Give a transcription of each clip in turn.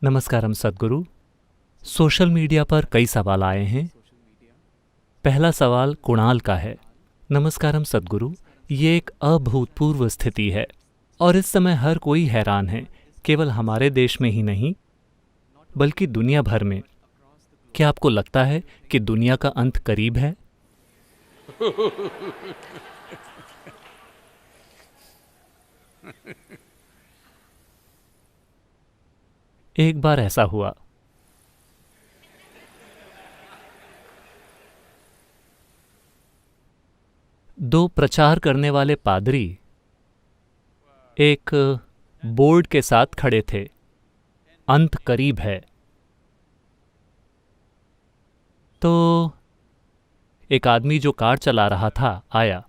नमस्कारम सद्गुरु। Social media पर कई सवाल आए हैं। पहला सवाल कुणाल का है। नमस्कारम सद्गुरु, ये एक अभूतपूर्व स्थिति है और इस समय हर कोई हैरान है, केवल हमारे देश में ही नहीं बल्कि दुनिया भर में। क्या आपको लगता है कि दुनिया का अंत करीब है? एक बार ऐसा हुआ। दो प्रचार करने वाले पादरी एक बोर्ड के साथ खड़े थे, अंत करीब है। तो एक आदमी जो कार चला रहा था आया,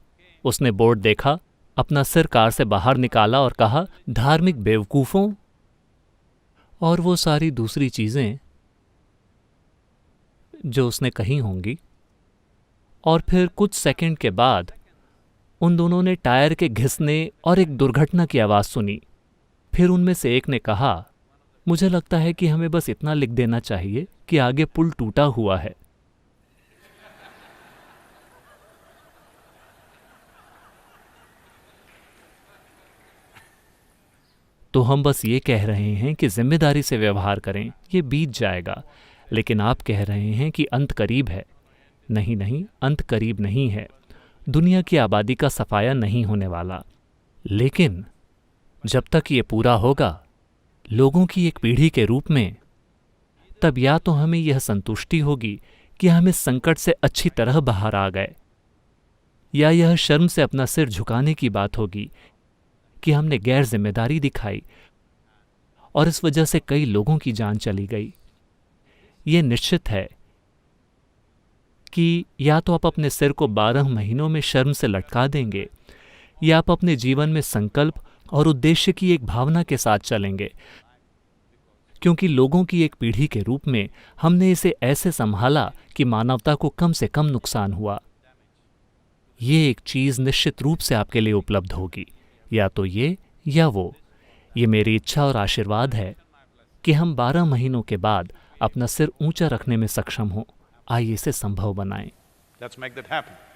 उसने बोर्ड देखा, अपना सिर कार से बाहर निकाला और कहा, धार्मिक बेवकूफ़ों, और वो सारी दूसरी चीज़ें जो उसने कही होंगी। और फिर कुछ सेकंड के बाद उन दोनों ने टायर के घिसने और एक दुर्घटना की आवाज़ सुनी। फिर उनमें से एक ने कहा, मुझे लगता है कि हमें बस इतना लिख देना चाहिए कि आगे पुल टूटा हुआ है। तो हम बस ये कह रहे हैं कि जिम्मेदारी से व्यवहार करें, ये बीत जाएगा। लेकिन आप कह रहे हैं कि अंत करीब है। नहीं नहीं, अंत करीब नहीं है। दुनिया की आबादी का सफाया नहीं होने वाला। लेकिन जब तक ये पूरा होगा लोगों की एक पीढ़ी के रूप में, तब या तो हमें यह संतुष्टि होगी कि हम इस संकट से अच्छी तरह बाहर आ गए, या यह शर्म से अपना सिर झुकाने की बात होगी कि हमने गैर जिम्मेदारी दिखाई और इस वजह से कई लोगों की जान चली गई। ये निश्चित है कि या तो आप अपने सिर को 12 महीनों में शर्म से लटका देंगे, या आप अपने जीवन में संकल्प और उद्देश्य की एक भावना के साथ चलेंगे, क्योंकि लोगों की एक पीढ़ी के रूप में हमने इसे ऐसे संभाला कि मानवता को कम से कम नुकसान हुआ। ये एक चीज़ निश्चित रूप से आपके लिए उपलब्ध होगी, या तो ये या वो। ये मेरी इच्छा और आशीर्वाद है कि हम 12 महीनों के बाद अपना सिर ऊंचा रखने में सक्षम हों। आइए इसे संभव बनाएं। Let's make that happen.